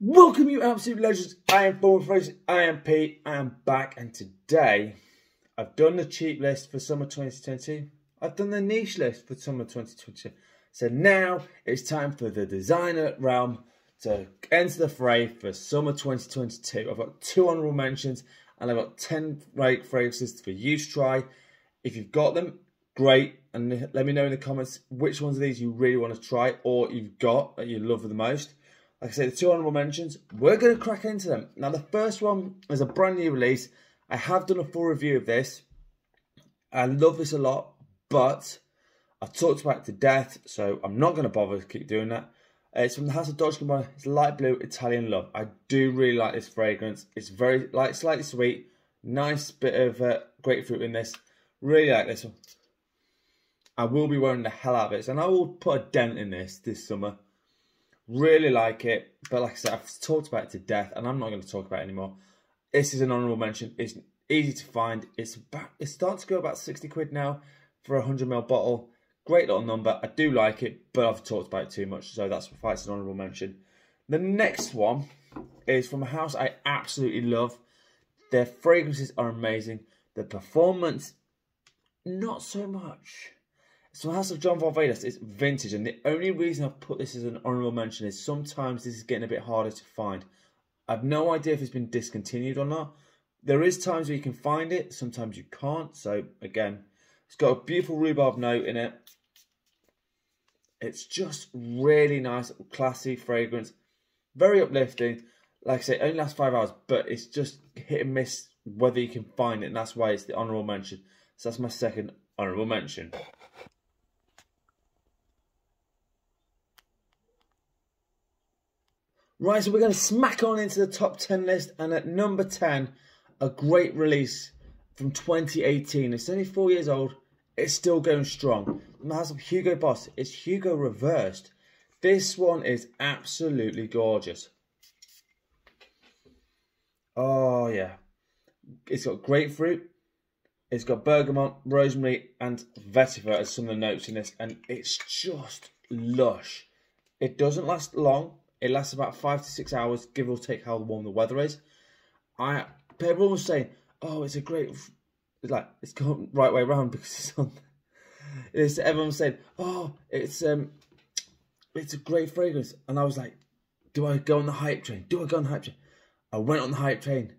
Welcome you absolute legends. I am fraiche, I am Pete, I am back, and today I've done the cheap list for summer 2022. I've done the niche list for summer 2022. So now it's time for the designer realm to enter the fray for summer 2022. I've got 2 honourable mentions and I've got 10 fragrances for you to try. If you've got them, great, and let me know in the comments which ones of these you really want to try or you've got that you love the most. Like I say, the 2 honourable mentions, we're going to crack into them. Now, the first one is a brand new release. I have done a full review of this. I love this a lot, but I've talked about it to death, so I'm not going to bother to keep doing that. It's from the house of Dolce & Gabbana. It's light blue Italian love. I do really like this fragrance. It's very slightly sweet. Nice bit of grapefruit in this. Really like this one. I will be wearing the hell out of it, and I will put a dent in this summer. Really like it, but like I said, I've talked about it to death, and I'm not going to talk about it anymore. This is an honourable mention. It's easy to find. It's starting to go about 60 quid now for a 100ml bottle. Great little number. I do like it, but I've talked about it too much, so that's why it's an honourable mention. The next one is from a house I absolutely love. Their fragrances are amazing. The performance, not so much. So the house of John Varvatos is vintage, and the only reason I've put this as an honourable mention is sometimes this is getting a bit harder to find. I've no idea if it's been discontinued or not. There is times where you can find it, sometimes you can't. So again, it's got a beautiful rhubarb note in it. It's just really nice, classy fragrance, very uplifting. Like I say, it only lasts 5 hours, but it's just hit and miss whether you can find it, and that's why it's the honourable mention. So that's my second honourable mention. Right, so we're going to smack on into the top 10 list, and at number 10, a great release from 2018. It's only 4 years old. It's still going strong. From the house of Hugo Boss, it's Hugo Reversed. This one is absolutely gorgeous. Oh, yeah. It's got grapefruit. It's got bergamot, rosemary, and vetiver as some of the notes in this, and it's just lush. It doesn't last long. It lasts about 5 to 6 hours, give or take how warm the weather is. Everyone was saying, "Oh, it's a great," it's gone right way around because it's on. Everyone was saying, "Oh, it's a great fragrance," and I was like, "Do I go on the hype train? Do I go on the hype train?" I went on the hype train.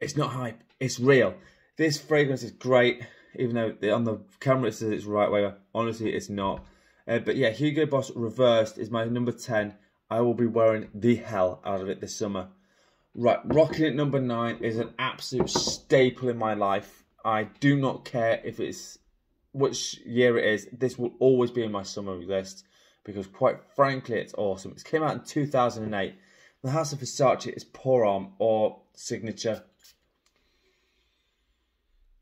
It's not hype. It's real. This fragrance is great, even though on the camera it says it's right way. Honestly, it's not. But yeah, Hugo Boss Reversed is my number 10. I will be wearing the hell out of it this summer. Right, rocking at number 9 is an absolute staple in my life. I do not care if it's which year it is. This will always be in my summer list because, quite frankly, it's awesome. It came out in 2008. The house of Versace is Homme or Signature.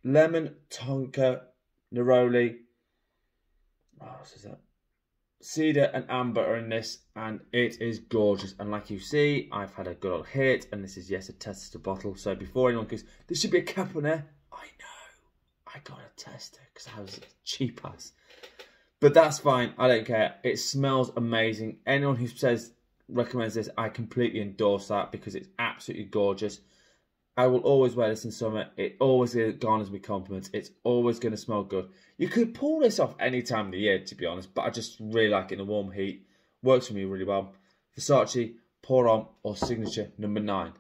Lemon, tonka, neroli. What else is that? Cedar and amber are in this, and it is gorgeous. And like you see, I've had a good old hit, and this is, yes, a tester bottle. So before anyone goes, there should be a cap on there. I know. I got a tester because I was cheap ass. But that's fine. I don't care. It smells amazing. Anyone who recommends this, I completely endorse that because it's absolutely gorgeous. I will always wear this in summer. It always garners me compliments. It's always going to smell good. You could pull this off any time of the year, to be honest, but I just really like it in the warm heat. Works for me really well. Versace, Homme or Signature, number 9.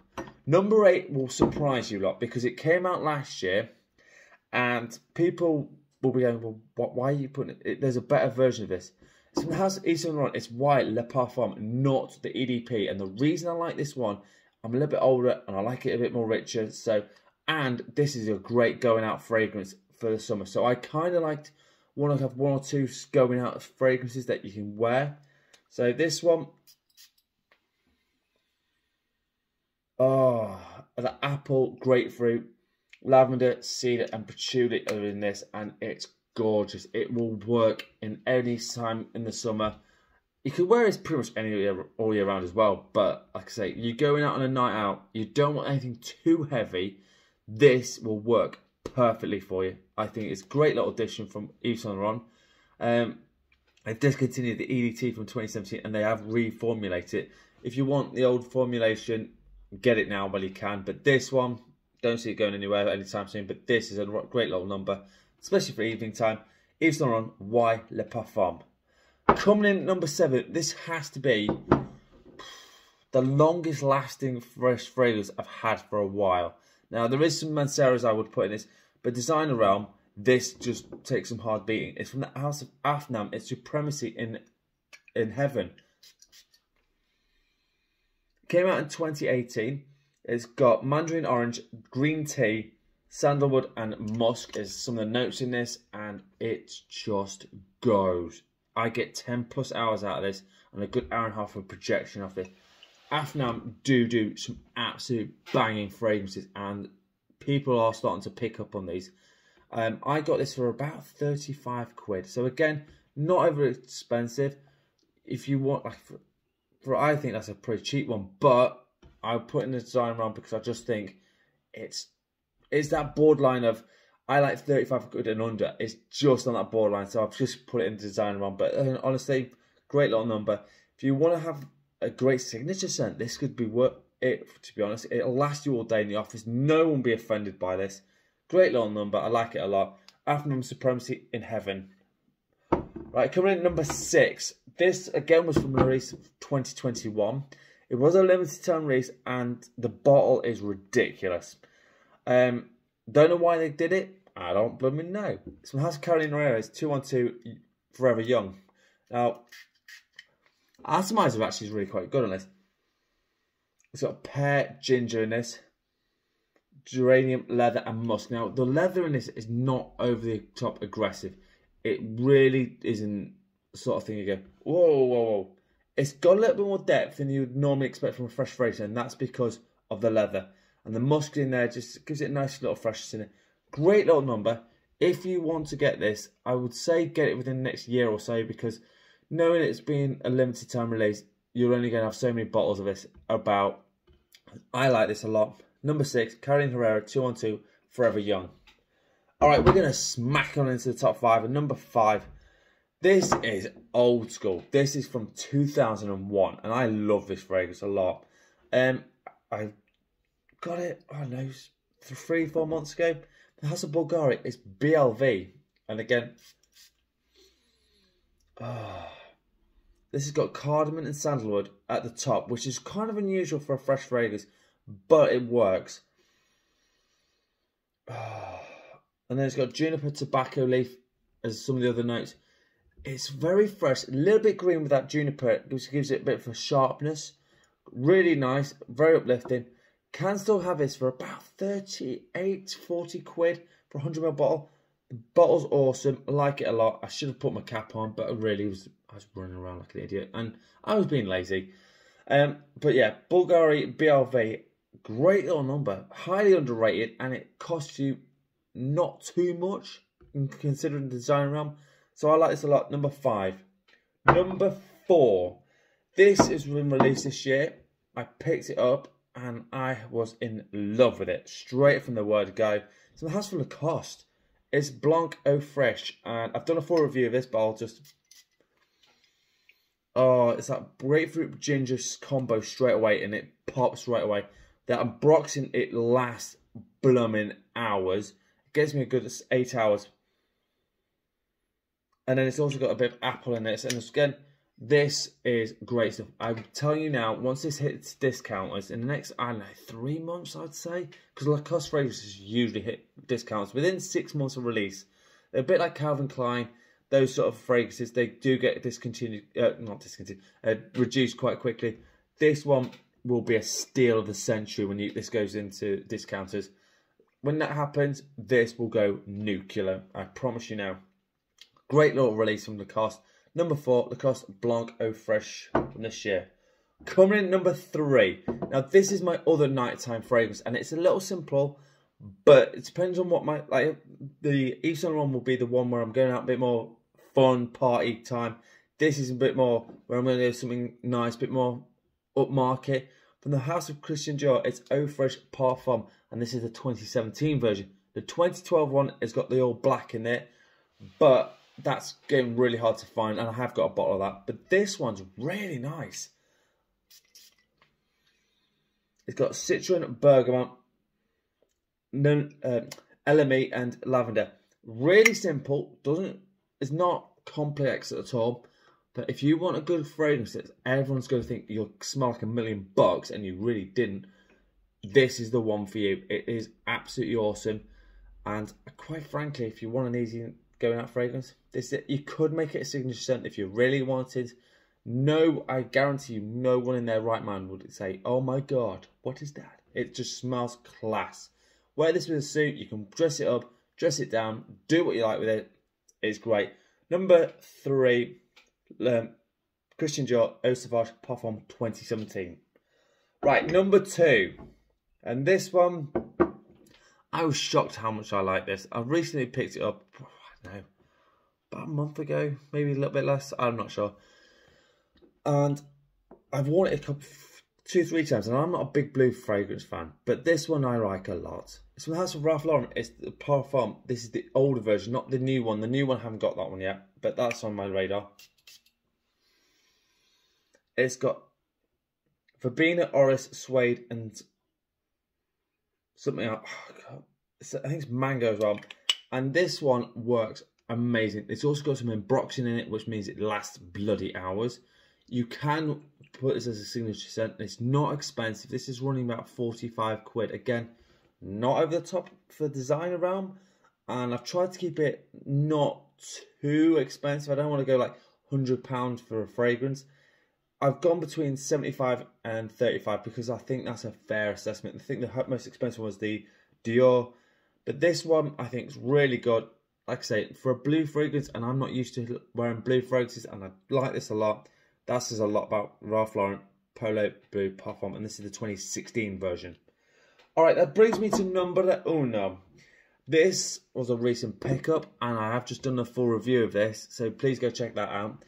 Number 8 will surprise you a lot because it came out last year, and people will be going, well, why are you putting it? There's a better version of this. It's from the house of Yves Saint Laurent. It's white, Le Parfum, not the EDP. And the reason I like this one, I'm a little bit older and I like it a bit more richer. And this is a great going out fragrance for the summer. So I kind of want to have 1 or 2 going out fragrances that you can wear. So this one, oh, the apple, grapefruit, lavender, cedar and patchouli are in this, and it's gorgeous. It will work in any time in the summer. You can wear this pretty much all year round as well, but like I say, you're going out on a night out, you don't want anything too heavy, this will work perfectly for you. I think it's a great little addition from Yves Saint Laurent. They've discontinued the EDT from 2017 and they have reformulated it If you want the old formulation, get it now while you can. But this one, don't see it going anywhere anytime soon. But this is a great little number, especially for evening time. Yves Saint Laurent, Why Le Parfum. Coming in at number 7, this has to be the longest lasting fresh fragrance I've had for a while. Now, there is some Manceros I would put in this, but designer realm, this just takes some hard beating. It's from the house of Afnan. It's Supremacy in Heaven. Came out in 2018. It's got mandarin orange, green tea, sandalwood and musk is some of the notes in this, and it just goes. I get 10 plus hours out of this and a good hour and a half of projection off it. Afnan do some absolute banging fragrances, and people are starting to pick up on these. I got this for about 35 quid. So again, not over expensive. If you want, like, I think that's a pretty cheap one, but I'll put in the design round because I just think it's that borderline of, I like 35 quid and under. It's just on that borderline, so I've just put it in the design round. But honestly, great little number. If you want to have a great signature scent, this could be worth it, to be honest. It'll last you all day in the office. No one will be offended by this. Great little number. I like it a lot. Afnan Supremacy in Heaven. Right, coming in at number 6. This, again, was from the release of 2021. It was a limited time release, and the bottle is ridiculous. Don't know why they did it. I don't blooming know. It's from House of Herrera. It's 212 Forever Young. Now, atomizer actually is really quite good on this. It's got pear, ginger in this, geranium, leather and musk. Now, the leather in this is not over the top aggressive. It really isn't the sort of thing you go, whoa, whoa, whoa. It's got a little bit more depth than you would normally expect from a fresh fragrance, and that's because of the leather. And the musk in there just gives it a nice little freshness in it. Great little number. If you want to get this, I would say get it within the next year or so, because knowing it's been a limited time release, you're only going to have so many bottles of this about. I like this a lot. Number 6, Carolina Herrera 212 Forever Young. Alright, we're going to smack on into the top 5. And number 5, this is old school. This is from 2001, and I love this fragrance a lot. I got it, I don't know, 3-4 months ago. The House of Bulgari is BLV. And again, this has got cardamom and sandalwood at the top, which is kind of unusual for a fresh fragrance, but it works. And then it's got juniper, tobacco leaf as some of the other notes. It's very fresh, a little bit green with that juniper, which gives it a bit of a sharpness. Really nice, very uplifting. Can still have this for about 40 quid for a 100ml bottle. The bottle's awesome, I like it a lot. I should have put my cap on, but I was running around like an idiot, and I was being lazy. But yeah, Bulgari BLV, great little number, highly underrated, and it costs you not too much considering the design realm. So I like this a lot. Number 5. Number 4. This has been released this year. I picked it up and I was in love with it. Straight from the word go. So the house for Lacoste. It's Blanc Eau Fraiche. And I've done a full review of this, but I'll just... Oh, it's that grapefruit ginger combo straight away, and it pops right away. That unboxing, it lasts blooming hours. It gives me a good 8 hours. And then it's also got a bit of apple in it. And again, this is great stuff. I'm telling you now, once this hits discounters in the next, I don't know, 3 months, I'd say. Because Lacoste fragrances usually hit discounts within 6 months of release. They're a bit like Calvin Klein. Those sort of fragrances, they do get reduced quite quickly. This one will be a steal of the century when this goes into discounters. When that happens, this will go nuclear. I promise you now. Great little release from Lacoste. Number 4, Lacoste Blanc Eau Fraiche from this year. Coming in number 3. Now this is my other nighttime fragrance, and it's a little simple, but it depends on what the Yves Saint Laurent will be the one where I'm going out a bit more fun party time. This is a bit more where I'm going to do something nice, a bit more upmarket. From the House of Christian Dior, it's Eau Fraiche Parfum, and this is the 2017 version. The 2012 one has got the all black in it, but that's getting really hard to find, and I have got a bottle of that. But this one's really nice. It's got citron, bergamot, elemi, and lavender. Really simple. It's not complex at all. But if you want a good fragrance that everyone's going to think you'll smell like $1,000,000 and you really didn't, this is the one for you. It is absolutely awesome. And quite frankly, if you want an easy going out fragrance, you could make it a signature scent if you really wanted. No, I guarantee you, no one in their right mind would say, "Oh my God, what is that?" It just smells class. Wear this with a suit. You can dress it up, dress it down, do what you like with it. It's great. Number 3, Christian Dior Eau Sauvage Parfum 2017. Right, number 2. And this one, I was shocked how much I like this. I recently picked it up, I don't know, about a month ago, maybe a little bit less, I'm not sure. And I've worn it a couple, 2-3 times, and I'm not a big blue fragrance fan, but this one I like a lot. It's from the house of Ralph Lauren. It's the Parfum. This is the older version, not the new one. The new one, I haven't got that one yet, but that's on my radar. It's got verbena, orris, suede, and something else. Oh God. I think it's mango as well. And this one works amazing. It's also got some embroxing in it, which means it lasts bloody hours. You can put this as a signature scent. It's not expensive. This is running about 45 quid. Again, not over the top for the designer realm. And I've tried to keep it not too expensive. I don't want to go like £100 for a fragrance. I've gone between 75 and 35 because I think that's a fair assessment. I think the most expensive was the Dior. But this one I think is really good. Like I say, for a blue fragrance, and I'm not used to wearing blue fragrances, and I like this a lot. That says a lot about Ralph Lauren Polo Blue Parfum, and this is the 2016 version. Alright, that brings me to number 1. This was a recent pickup, and I have just done a full review of this, so please go check that out.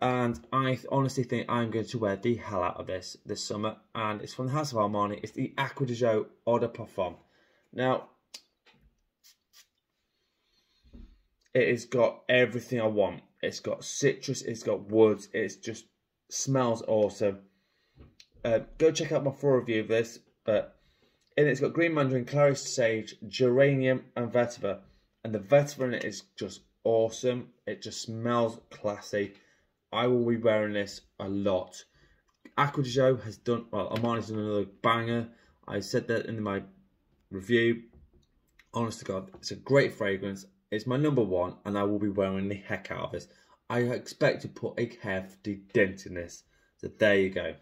And I honestly think I'm going to wear the hell out of this summer, and it's from the house of Armani. It's the Acqua Eau de Parfum. Now, it has got everything I want. It's got citrus, it's got woods, it just smells awesome. Go check out my full review of this. But it's got green mandarin, clary sage, geranium, and vetiver. And the vetiver in it is just awesome. It just smells classy. I will be wearing this a lot. Acqua has done, well, Armani's done another banger. I said that in my review. Honest to God, it's a great fragrance. It's my number 1, and I will be wearing the heck out of this. I expect to put a hefty dent in this. So there you go.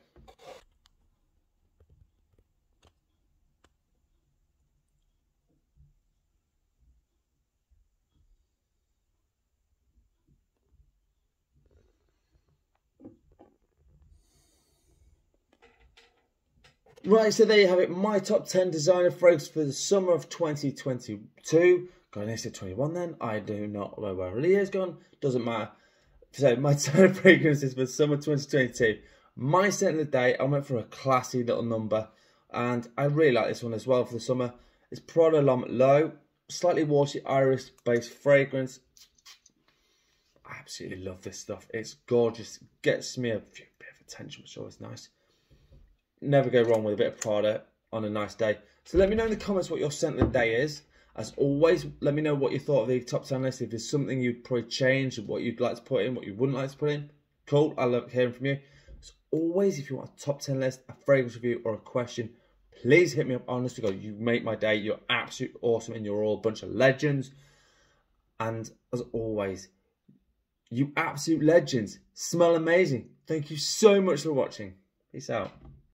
Right, so there you have it. My top 10 designer fragrances for the summer of 2022. God, I said 21 then. I do not know where it is gone. Doesn't matter. So my top fragrances for summer 2022. My scent of the day, I went for a classy little number. And I really like this one as well for the summer. It's Prada L'Homme Low. Slightly watery iris-based fragrance. I absolutely love this stuff. It's gorgeous. Gets me a bit of attention, which is always nice. Never go wrong with a bit of Prada on a nice day. So let me know in the comments what your scent of the day is. As always, let me know what you thought of the top 10 list. If there's something you'd probably change, what you'd like to put in, what you wouldn't like to put in. Cool, I love hearing from you. As always, if you want a top 10 list, a fragrance review, or a question, please hit me up. Honest to God, you make my day. You're absolutely awesome, and you're all a bunch of legends. And as always, you absolute legends. Smell amazing. Thank you so much for watching. Peace out.